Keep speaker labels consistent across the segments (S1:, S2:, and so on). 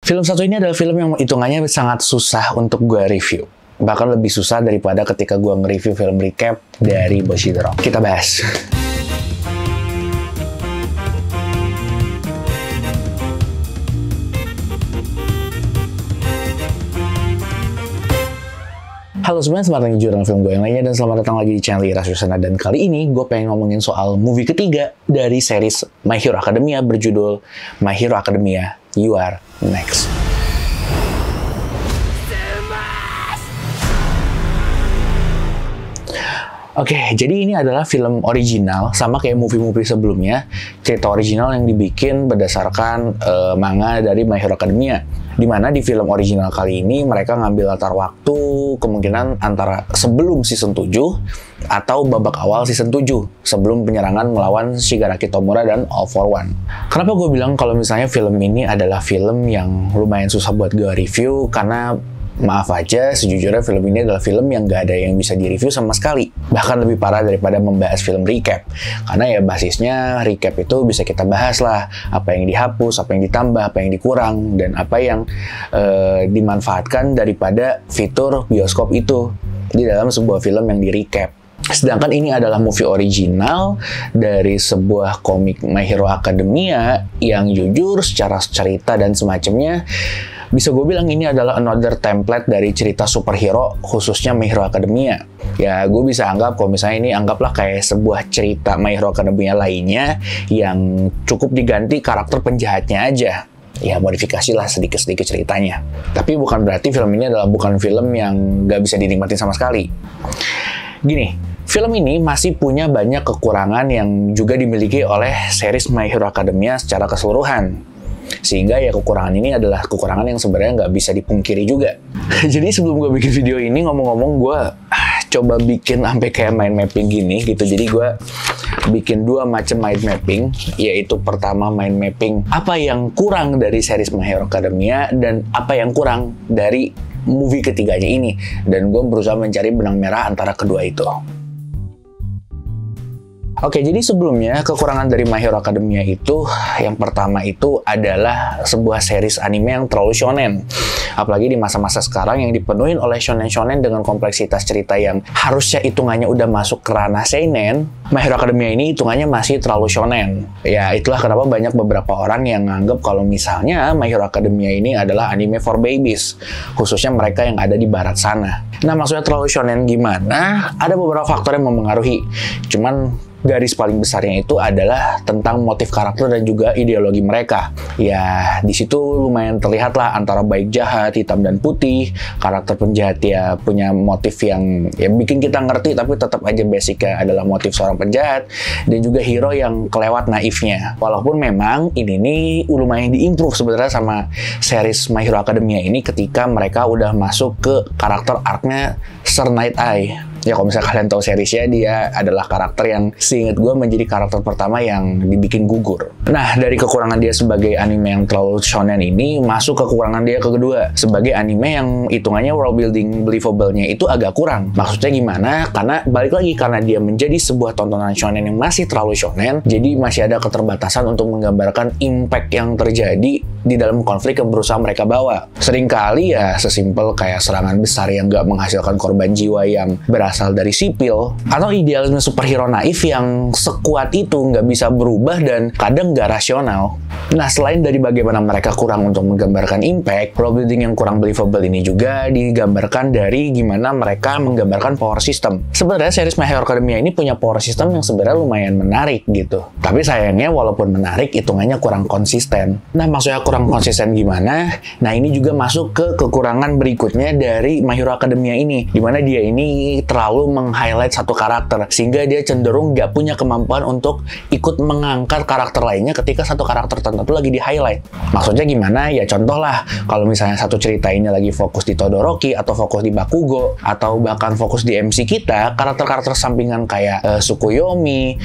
S1: Film satu ini adalah film yang hitungannya sangat susah untuk gue review. Bahkan lebih susah daripada ketika gue nge-review film recap dari Bushido. Kita bahas. Halo semuanya, selamat datang di jurnal film gue yang lainnya dan selamat datang lagi di channel Ira Susana. Dan kali ini gue pengen ngomongin soal movie ketiga dari series My Hero Academia berjudul My Hero Academia You Are Next. Oke, jadi ini adalah film original, sama kayak movie-movie sebelumnya. Cerita original yang dibikin berdasarkan manga dari My Hero Academia. Dimana di film original kali ini mereka ngambil latar waktu kemungkinan antara sebelum season 7 atau babak awal season 7 sebelum penyerangan melawan Shigaraki Tomura dan All For One. Kenapa gue bilang kalau misalnya film ini adalah film yang lumayan susah buat gue review? Karena maaf aja, sejujurnya film ini adalah film yang gak ada yang bisa di-review sama sekali. Bahkan lebih parah daripada membahas film recap. Karena ya basisnya recap itu bisa kita bahas lah. Apa yang dihapus, apa yang ditambah, apa yang dikurang, dan apa yang dimanfaatkan daripada fitur bioskop itu di dalam sebuah film yang di-recap. Sedangkan ini adalah movie original dari sebuah komik My Hero Academia yang jujur secara cerita dan semacamnya bisa gue bilang ini adalah another template dari cerita superhero khususnya My Hero Academia. Ya gue bisa anggap kalau misalnya ini anggaplah kayak sebuah cerita My Hero Academia lainnya yang cukup diganti karakter penjahatnya aja. Ya modifikasi lah sedikit-sedikit ceritanya. Tapi bukan berarti film ini adalah bukan film yang gak bisa dinikmati sama sekali. Gini, film ini masih punya banyak kekurangan yang juga dimiliki oleh series My Hero Academia secara keseluruhan. Sehingga ya kekurangan ini adalah kekurangan yang sebenarnya nggak bisa dipungkiri juga. Jadi sebelum gue bikin video ini, ngomong-ngomong gue coba bikin sampai kayak mind mapping gini gitu. Jadi gue bikin dua macam mind mapping, yaitu pertama mind mapping apa yang kurang dari series My Hero Academia dan apa yang kurang dari movie ketiganya ini. Dan gue berusaha mencari benang merah antara kedua itu. Oke, jadi sebelumnya kekurangan dari My Hero Academia itu, yang pertama itu adalah sebuah series anime yang terlalu shonen. Apalagi di masa-masa sekarang yang dipenuhi oleh shonen-shonen dengan kompleksitas cerita yang harusnya hitungannya udah masuk ke ranah seinen, My Hero Academia ini hitungannya masih terlalu shonen. Ya, itulah kenapa banyak beberapa orang yang nganggap kalau misalnya My Hero Academia ini adalah anime for babies, khususnya mereka yang ada di barat sana. Nah, maksudnya terlalu shonen gimana? Ada beberapa faktor yang mempengaruhi. Cuman garis paling besarnya itu adalah tentang motif karakter dan juga ideologi mereka. Ya, di situ lumayan terlihat lah antara baik jahat, hitam dan putih. Karakter penjahat ya punya motif yang ya bikin kita ngerti, tapi tetap aja basicnya adalah motif seorang penjahat. Dan juga hero yang kelewat naifnya. Walaupun memang ini nih lumayan diimprove sebenarnya sama series My Hero Academia ini ketika mereka udah masuk ke karakter arc-nya Sir Night Eye. Ya kalau misalnya kalian tahu seriesnya, dia adalah karakter yang seingat gue menjadi karakter pertama yang dibikin gugur. Nah, dari kekurangan dia sebagai anime yang terlalu shonen ini, masuk ke kekurangan dia ke kedua. Sebagai anime yang hitungannya world building believable-nya itu agak kurang. Maksudnya gimana? Karena balik lagi, karena dia menjadi sebuah tontonan shonen yang masih terlalu shonen, jadi masih ada keterbatasan untuk menggambarkan impact yang terjadi di dalam konflik yang berusaha mereka bawa. Seringkali ya sesimpel kayak serangan besar yang gak menghasilkan korban jiwa yang berasal dari sipil, atau idealisme superhero naif yang sekuat itu nggak bisa berubah dan kadang nggak rasional. Nah, selain dari bagaimana mereka kurang untuk menggambarkan impact, world building yang kurang believable ini juga digambarkan dari gimana mereka menggambarkan power system. Sebenarnya series My Hero Academia ini punya power system yang sebenarnya lumayan menarik gitu. Tapi sayangnya walaupun menarik, hitungannya kurang konsisten. Nah, maksudnya kurang konsisten gimana? Nah, ini juga masuk ke kekurangan berikutnya dari My Hero Academia ini, dimana dia ini terlalu meng-highlight satu karakter, sehingga dia cenderung nggak punya kemampuan untuk ikut mengangkat karakter lainnya ketika satu karakter tertentu lagi di-highlight. Maksudnya gimana? Ya contoh lah, kalau misalnya satu cerita ini lagi fokus di Todoroki, atau fokus di Bakugo, atau bahkan fokus di MC kita, karakter-karakter sampingan kayak Tsukuyomi,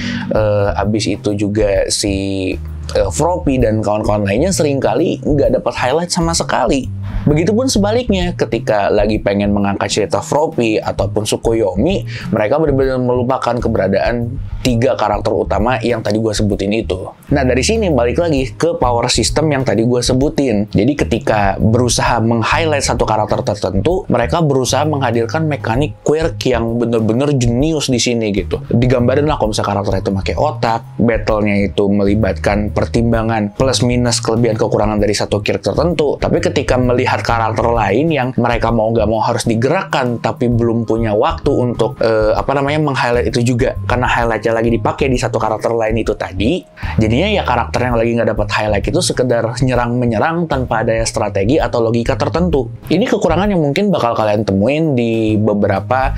S1: abis itu juga si Froppy dan kawan-kawan lainnya seringkali nggak dapat highlight sama sekali. Begitupun sebaliknya, ketika lagi pengen mengangkat cerita Froppy ataupun Tsukuyomi, mereka benar-benar melupakan keberadaan 3 karakter utama yang tadi gue sebutin itu. Nah, dari sini balik lagi ke power system yang tadi gue sebutin. Jadi ketika berusaha meng-highlight satu karakter tertentu, mereka berusaha menghadirkan mekanik quirk yang bener-bener jenius di sini gitu. Digambarin lah kalau misalnya karakter itu pakai otak, battle-nya itu melibatkan pertimbangan plus minus kelebihan kekurangan dari satu quirk tertentu. Tapi ketika melihat karakter lain yang mereka mau nggak mau harus digerakkan tapi belum punya waktu untuk meng-highlight itu juga karena highlightnya lagi dipakai di satu karakter lain itu tadi, jadinya ya karakter yang lagi nggak dapat highlight itu sekedar nyerang-menyerang tanpa ada strategi atau logika tertentu. Ini kekurangan yang mungkin bakal kalian temuin di beberapa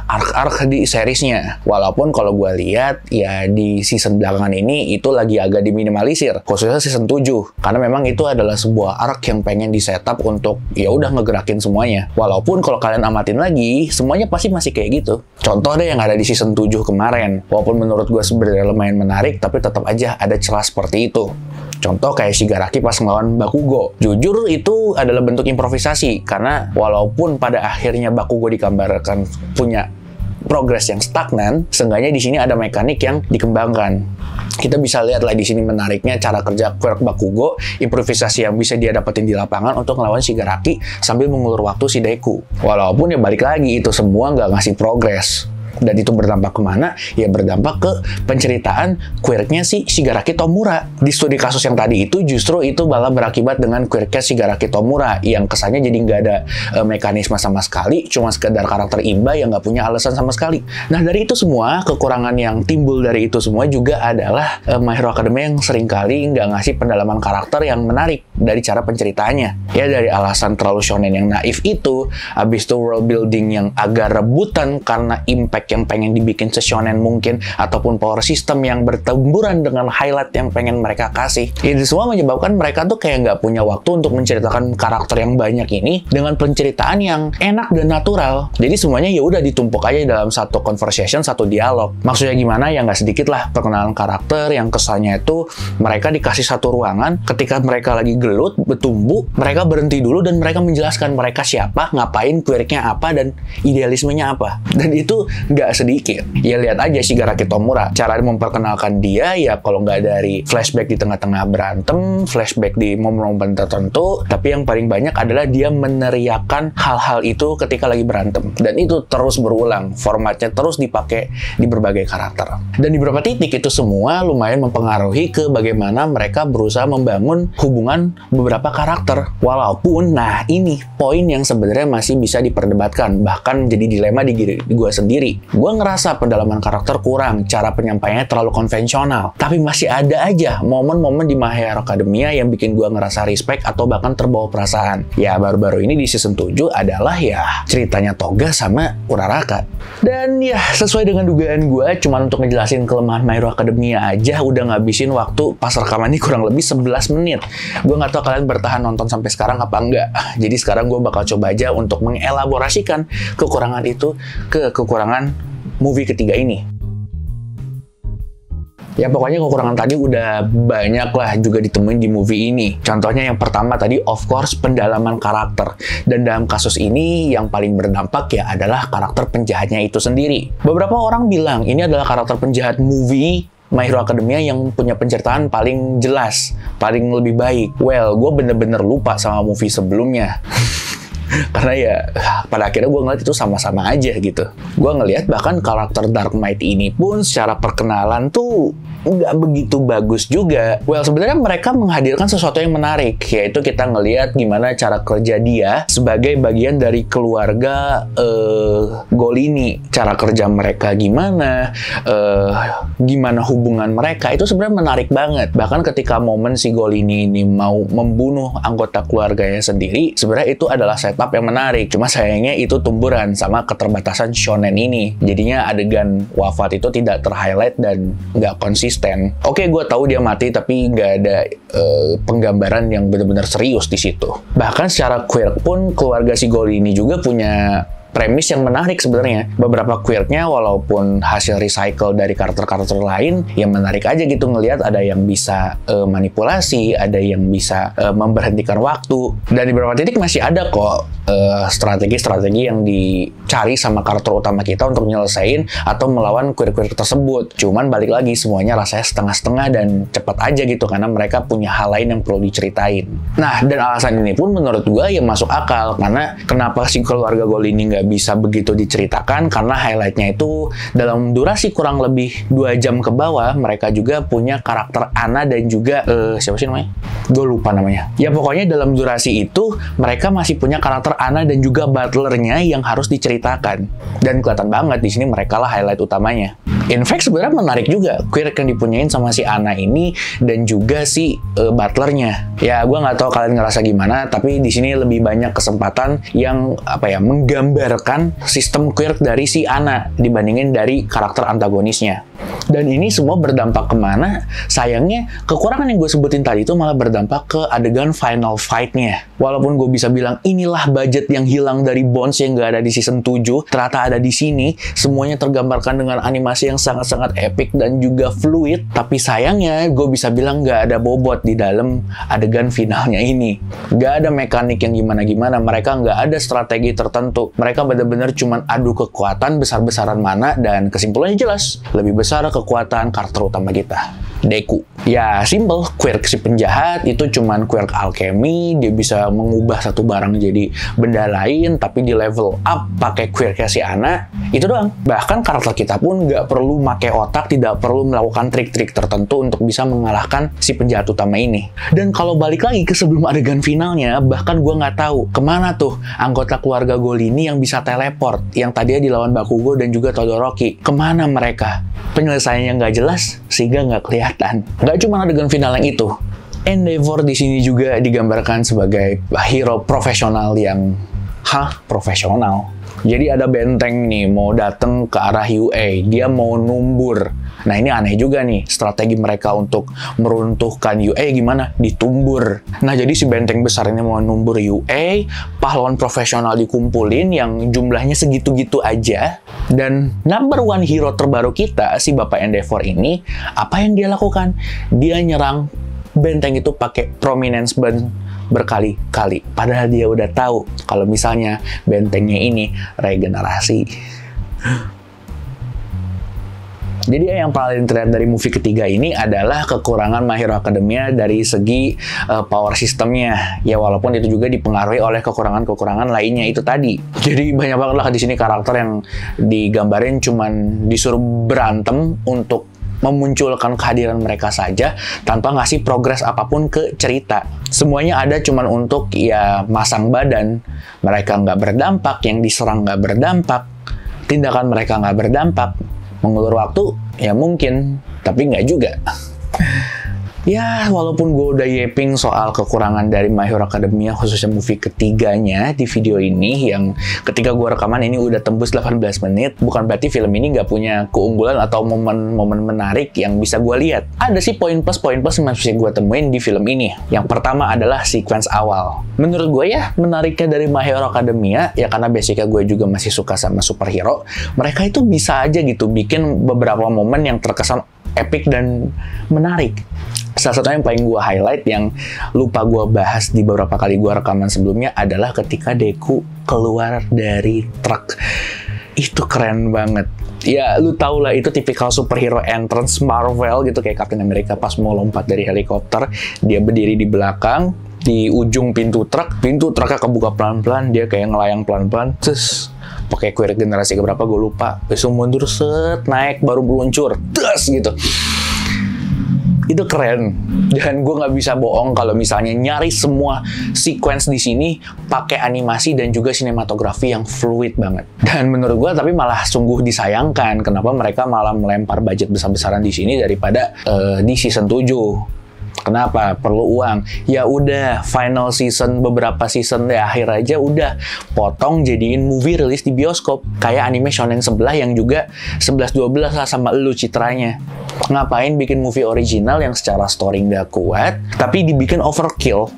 S1: arc-arc di seriesnya. Walaupun kalau gue lihat ya di season belakangan ini itu lagi agak diminimalisir, khususnya season 7, karena memang itu adalah sebuah arc yang pengen di setup untuk ya udah ngegerakin semuanya. Walaupun kalau kalian amatin lagi, semuanya pasti masih kayak gitu. Contoh deh yang ada di season 7 kemarin. Walaupun menurut gue sebenarnya lumayan menarik, tapi tetap aja ada celah seperti itu. Contoh kayak Shigaraki pas ngelawan Bakugo. Jujur itu adalah bentuk improvisasi, karena walaupun pada akhirnya Bakugo digambarkan punya progres yang stagnan, seenggaknya di sini ada mekanik yang dikembangkan. Kita bisa lihat lah di sini menariknya cara kerja quirk Bakugo, improvisasi yang bisa dia dapetin di lapangan untuk ngelawan Shigaraki sambil mengulur waktu si Deku. Walaupun ya balik lagi, itu semua nggak ngasih progres. Dan itu berdampak kemana? Ya berdampak ke penceritaan quirknya si Shigaraki Tomura. Di studi kasus yang tadi itu justru itu malah berakibat dengan quirknya Shigaraki Tomura yang kesannya jadi nggak ada mekanisme sama sekali, cuma sekedar karakter imba yang nggak punya alasan sama sekali. Nah, dari itu semua, kekurangan yang timbul dari itu semua juga adalah My Hero Academia yang seringkali nggak ngasih pendalaman karakter yang menarik dari cara penceritaannya. Ya dari alasan terlalu shonen yang naif itu, habis itu world building yang agak rebutan karena impact yang pengen dibikin se-shonen mungkin, ataupun power system yang bertemburan dengan highlight yang pengen mereka kasih. Ini semua menyebabkan mereka tuh kayak nggak punya waktu untuk menceritakan karakter yang banyak ini dengan penceritaan yang enak dan natural. Jadi semuanya ya udah ditumpuk aja dalam satu conversation, satu dialog. Maksudnya gimana? Ya nggak sedikit lah perkenalan karakter yang kesannya itu mereka dikasih satu ruangan, ketika mereka lagi gelut, bertumbuh, mereka berhenti dulu dan mereka menjelaskan mereka siapa, ngapain, quirknya apa, dan idealismenya apa. Dan itu nggak sedikit. Ya lihat aja Shigaraki Tomura, cara memperkenalkan dia ya kalau nggak dari flashback di tengah-tengah berantem, flashback di momen-momen tertentu, tapi yang paling banyak adalah dia meneriakan hal-hal itu ketika lagi berantem. Dan itu terus berulang, formatnya terus dipakai di berbagai karakter. Dan di beberapa titik itu semua lumayan mempengaruhi ke bagaimana mereka berusaha membangun hubungan beberapa karakter. Walaupun, nah ini poin yang sebenarnya masih bisa diperdebatkan, bahkan jadi dilema di gue sendiri. Gue ngerasa pendalaman karakter kurang, cara penyampaiannya terlalu konvensional. Tapi masih ada aja momen-momen di My Hero Academia yang bikin gue ngerasa respect atau bahkan terbawa perasaan. Ya baru-baru ini di season 7 adalah ya ceritanya Toga sama Uraraka. Dan ya sesuai dengan dugaan gue, cuma untuk ngejelasin kelemahan My Hero Academia aja udah ngabisin waktu pas rekaman ini kurang lebih 11 menit. Gue nggak tahu kalian bertahan nonton sampai sekarang apa enggak. Jadi sekarang gue bakal coba aja untuk mengelaborasikan kekurangan itu ke kekurangan movie ketiga ini. Ya pokoknya kekurangan tadi udah banyak lah juga ditemuin di movie ini. Contohnya yang pertama tadi of course pendalaman karakter. Dan dalam kasus ini yang paling berdampak ya adalah karakter penjahatnya itu sendiri. Beberapa orang bilang ini adalah karakter penjahat movie My Hero Academia yang punya penceritaan paling jelas, paling lebih baik. Well, gue bener-bener lupa sama movie sebelumnya. Karena ya pada akhirnya gue ngeliat itu sama-sama aja gitu. Gue ngeliat bahkan karakter Dark Might ini pun secara perkenalan tuh nggak begitu bagus juga. Well, sebenarnya mereka menghadirkan sesuatu yang menarik, yaitu kita ngeliat gimana cara kerja dia sebagai bagian dari keluarga Golini. Cara kerja mereka gimana, gimana hubungan mereka, itu sebenarnya menarik banget. Bahkan ketika momen si Golini ini mau membunuh anggota keluarganya sendiri, sebenarnya itu adalah setup yang menarik. Cuma sayangnya itu tumburan sama keterbatasan shonen ini. Jadinya adegan wafat itu tidak ter-highlight dan nggak konsisten. Oke, gue tahu dia mati, tapi nggak ada penggambaran yang benar-benar serius di situ. Bahkan secara quirk pun keluarga si Golini juga punya premis yang menarik sebenarnya. Beberapa quirknya walaupun hasil recycle dari karakter-karakter lain, yang menarik aja gitu ngelihat ada yang bisa manipulasi, ada yang bisa memberhentikan waktu, dan di beberapa titik masih ada kok strategi-strategi yang dicari sama karakter utama kita untuk nyelesain atau melawan quirk-quirk tersebut. Cuman balik lagi semuanya rasanya setengah-setengah dan cepat aja gitu karena mereka punya hal lain yang perlu diceritain. Nah, dan alasan ini pun menurut gue ya masuk akal, karena kenapa si keluarga Gold ini nggak bisa begitu diceritakan, karena highlightnya itu dalam durasi kurang lebih 2 jam ke bawah. Mereka juga punya karakter Anna dan juga siapa sih namanya? Gue lupa namanya. Ya pokoknya dalam durasi itu mereka masih punya karakter Anna dan juga butlernya yang harus diceritakan, dan kelihatan banget di sini mereka lah highlight utamanya. In fact sebenarnya menarik juga quirk yang dipunyain sama si Anna ini dan juga si butlernya. Ya gue nggak tahu kalian ngerasa gimana, tapi di sini lebih banyak kesempatan yang menggambarkan sistem quirk dari si Anna dibandingin dari karakter antagonisnya. Dan ini semua berdampak kemana? Sayangnya kekurangan yang gue sebutin tadi itu malah berdampak ke adegan final fight-nya. Walaupun gue bisa bilang inilah budget yang hilang dari Bones yang gak ada di season 7, ternyata ada di sini. Semuanya tergambarkan dengan animasi yang sangat-sangat epic dan juga fluid. Tapi sayangnya gue bisa bilang gak ada bobot di dalam adegan finalnya ini. Gak ada mekanik yang gimana-gimana. Mereka gak ada strategi tertentu. Mereka benar-benar cuman adu kekuatan besar-besaran mana, dan kesimpulannya jelas. Lebih besar kekuatan karakter utama kita, Deku. Ya simple, quirk si penjahat itu cuman quirk alchemy, dia bisa mengubah satu barang jadi benda lain, tapi di level up pakai quirknya si Anna, itu doang. Bahkan karakter kita pun nggak perlu pakai otak, tidak perlu melakukan trik-trik tertentu untuk bisa mengalahkan si penjahat utama ini. Dan kalau balik lagi ke sebelum adegan finalnya, bahkan gue nggak tahu kemana tuh anggota keluarga Gold ini yang bisa teleport, yang tadinya dilawan Bakugo dan juga Todoroki. Kemana mereka? Penyelesaiannya nggak jelas, sehingga nggak kelihatan. Nggak cuma adegan final yang itu, Endeavor di sini juga digambarkan sebagai hero profesional yang profesional. Jadi ada benteng nih mau datang ke arah UA, dia mau numbur. Nah ini aneh juga nih, strategi mereka untuk meruntuhkan UA gimana? Ditumbur. Nah jadi si benteng besar ini mau numbur UA, pahlawan profesional dikumpulin yang jumlahnya segitu-gitu aja. Dan number one hero terbaru kita, si Bapak Endeavor ini, apa yang dia lakukan? Dia nyerang benteng itu pakai prominence band berkali-kali. Padahal dia udah tahu kalau misalnya bentengnya ini regenerasi. Jadi yang paling terlihat dari movie ketiga ini adalah kekurangan My Hero Academia dari segi power sistemnya. Ya walaupun itu juga dipengaruhi oleh kekurangan-kekurangan lainnya itu tadi. Jadi banyak banget lah di sini karakter yang digambarin cuman disuruh berantem untuk memunculkan kehadiran mereka saja tanpa ngasih progres apapun ke cerita. Semuanya ada cuman untuk ya masang badan. Mereka nggak berdampak, yang diserang nggak berdampak, tindakan mereka nggak berdampak. Mengulur waktu ya mungkin, tapi nggak juga. Ya, walaupun gue udah yeping soal kekurangan dari My Hero Academia, khususnya movie ketiganya di video ini, yang ketika gue rekaman ini udah tembus 18 menit, bukan berarti film ini nggak punya keunggulan atau momen-momen menarik yang bisa gue lihat. Ada sih poin plus yang masih gue temuin di film ini. Yang pertama adalah sequence awal. Menurut gue ya, menariknya dari My Hero Academia, ya karena basicnya gue juga masih suka sama superhero, mereka itu bisa aja gitu bikin beberapa momen yang terkesan epic dan menarik. Salah satu yang paling gue highlight yang lupa gue bahas di beberapa kali gue rekaman sebelumnya adalah ketika Deku keluar dari truk. Itu keren banget. Ya lu tau lah, itu tipikal superhero entrance Marvel gitu, kayak Captain America pas mau lompat dari helikopter, dia berdiri di belakang di ujung pintu truknya kebuka pelan-pelan, dia kayak ngelayang pelan-pelan, terus pakai quirk generasi keberapa gue lupa, besok mundur set, naik baru meluncur, terus gitu. Itu keren, dan gue nggak bisa bohong kalau misalnya nyari semua sequence di sini pakai animasi dan juga sinematografi yang fluid banget. Dan menurut gue tapi malah sungguh disayangkan kenapa mereka malah melempar budget besar-besaran di sini daripada di season 7. Kenapa? Perlu uang. Ya udah, final season, beberapa season di akhir aja udah potong jadiin movie rilis di bioskop. Kayak anime shonen sebelah yang juga 11-12 lah sama elu citranya. Ngapain bikin movie original yang secara story nggak kuat, tapi dibikin overkill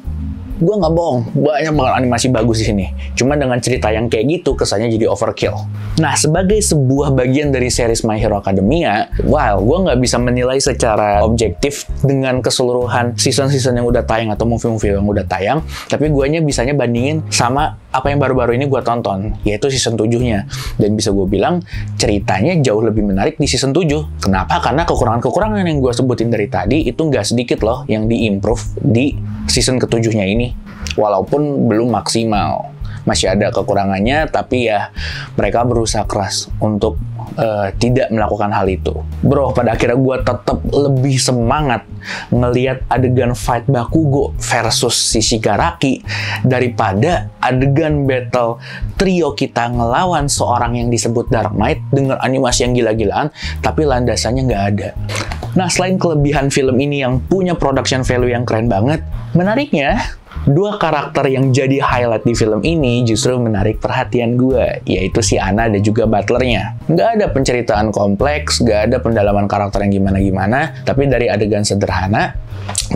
S1: Gue nggak bohong, banyak banget animasi bagus di sini. Cuma dengan cerita yang kayak gitu, kesannya jadi overkill. Nah, sebagai sebuah bagian dari series My Hero Academia, gue nggak bisa menilai secara objektif dengan keseluruhan season-season yang udah tayang atau movie-movie yang udah tayang, tapi guanya bisanya bandingin sama apa yang baru-baru ini gue tonton, yaitu season 7-nya. Dan bisa gue bilang, ceritanya jauh lebih menarik di season 7. Kenapa? Karena kekurangan-kekurangan yang gue sebutin dari tadi, itu nggak sedikit loh yang di-improve di season ke-7-nya ini. Walaupun belum maksimal. Masih ada kekurangannya, tapi ya mereka berusaha keras untuk tidak melakukan hal itu. Bro, pada akhirnya gue tetap lebih semangat ngelihat adegan fight Bakugo versus si Shigaraki daripada adegan battle trio kita ngelawan seorang yang disebut Dark Knight dengan animasi yang gila-gilaan, tapi landasannya nggak ada. Nah, selain kelebihan film ini yang punya production value yang keren banget, menariknya, dua karakter yang jadi highlight di film ini justru menarik perhatian gue, yaitu si Anna dan juga butlernya. Nggak ada penceritaan kompleks, nggak ada pendalaman karakter yang gimana-gimana, tapi dari adegan sederhana,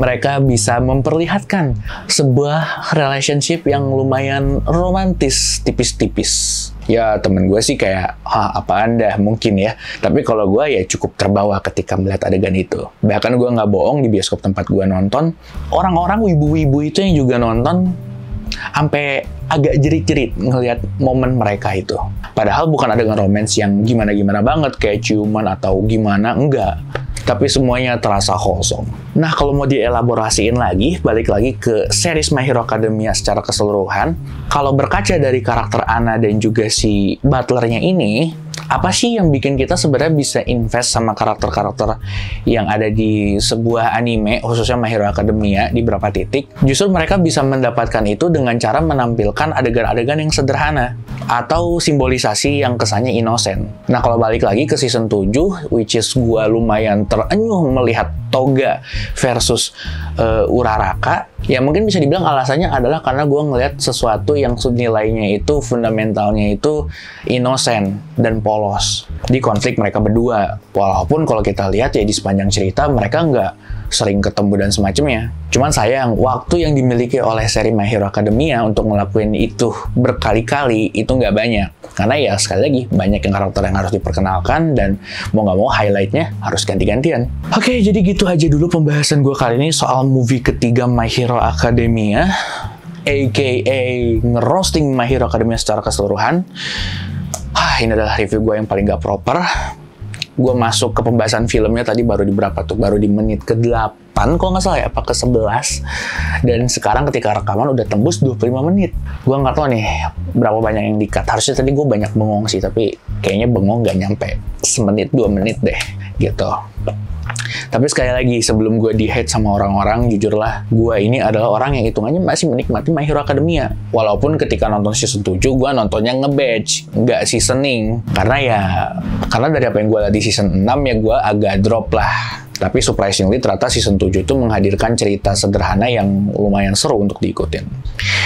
S1: mereka bisa memperlihatkan sebuah relationship yang lumayan romantis, tipis-tipis. Ya, temen gue sih kayak, apaan dah, mungkin ya. Tapi kalau gue ya cukup terbawa ketika melihat adegan itu. Bahkan gue nggak bohong, di bioskop tempat gue nonton, orang-orang wibu-wibu itu yang juga nonton, sampai agak jerit-jerit ngelihat momen mereka itu. Padahal bukan adegan romance yang gimana-gimana banget, kayak ciuman atau gimana, enggak. Tapi semuanya terasa wholesome. Nah, kalau mau dielaborasiin lagi, balik lagi ke series My Hero Academia secara keseluruhan, kalau berkaca dari karakter Anna dan juga si butlernya ini, apa sih yang bikin kita sebenarnya bisa invest sama karakter-karakter yang ada di sebuah anime, khususnya My Hero Academia, di beberapa titik? Justru mereka bisa mendapatkan itu dengan cara menampilkan adegan-adegan yang sederhana, atau simbolisasi yang kesannya innocent. Nah, kalau balik lagi ke season 7, which is gua lumayan terenyuh melihat Toga versus Uraraka, ya mungkin bisa dibilang alasannya adalah karena gue ngelihat sesuatu yang nilainya itu, fundamentalnya itu innocent dan polos di konflik mereka berdua. Walaupun kalau kita lihat ya di sepanjang cerita mereka nggak sering ketemu dan semacamnya. Cuman sayang, waktu yang dimiliki oleh seri My Hero Academia untuk ngelakuin itu berkali-kali itu nggak banyak. Karena ya sekali lagi, banyak yang karakter yang harus diperkenalkan dan mau nggak mau highlight-nya harus ganti-gantian. Oke, jadi gitu aja dulu pembahasan gue kali ini soal movie ketiga My Hero Academia, aka ngerosting My Hero Academia secara keseluruhan. Ini adalah review gue yang paling nggak proper. Gue masuk ke pembahasan filmnya tadi baru di berapa tuh? Baru di menit ke-8, kalau nggak salah ya, apa ke-11. Dan sekarang ketika rekaman udah tembus 25 menit. Gue nggak tahu nih berapa banyak yang di-cut. Harusnya tadi gue banyak bengong sih, tapi kayaknya bengong nggak nyampe semenit 2 menit deh, gitu. Tapi sekali lagi, sebelum gue di-hate sama orang-orang, jujurlah, gue ini adalah orang yang hitungannya masih menikmati My Hero Academia. Walaupun ketika nonton season 7, gue nontonnya nge-batch, nggak seasoning. Karena dari apa yang gue lihat di season 6, ya gue agak drop lah. Tapi surprisingly, ternyata season 7 itu menghadirkan cerita sederhana yang lumayan seru untuk diikutin.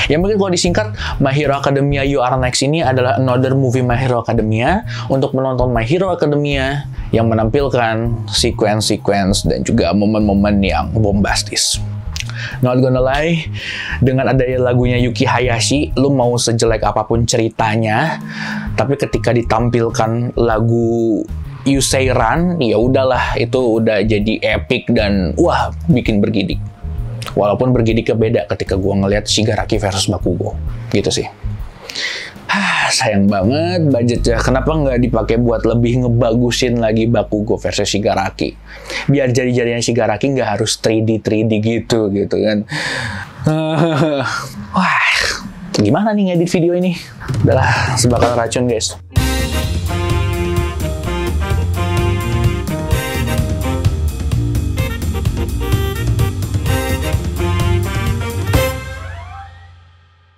S1: Yang mungkin kalau disingkat, My Hero Academia You Are Next ini adalah another movie My Hero Academia untuk menonton My Hero Academia yang menampilkan sequence-sequence dan juga momen-momen yang bombastis. Not gonna lie, dengan adanya lagunya Yuki Hayashi, lu mau sejelek apapun ceritanya, tapi ketika ditampilkan lagu You Say Run, ya udahlah, itu udah jadi epic dan wah, bikin bergidik. Walaupun bergidiknya beda ketika gua ngelihat Shigaraki versus Bakugo, gitu sih. Sayang banget budgetnya. Kenapa nggak dipakai buat lebih ngebagusin lagi Bakugo versus Shigaraki? Biar jari-jarinya Shigaraki nggak harus 3D gitu kan. Wah, gimana nih ngedit video ini? Udahlah, sebakal racun guys.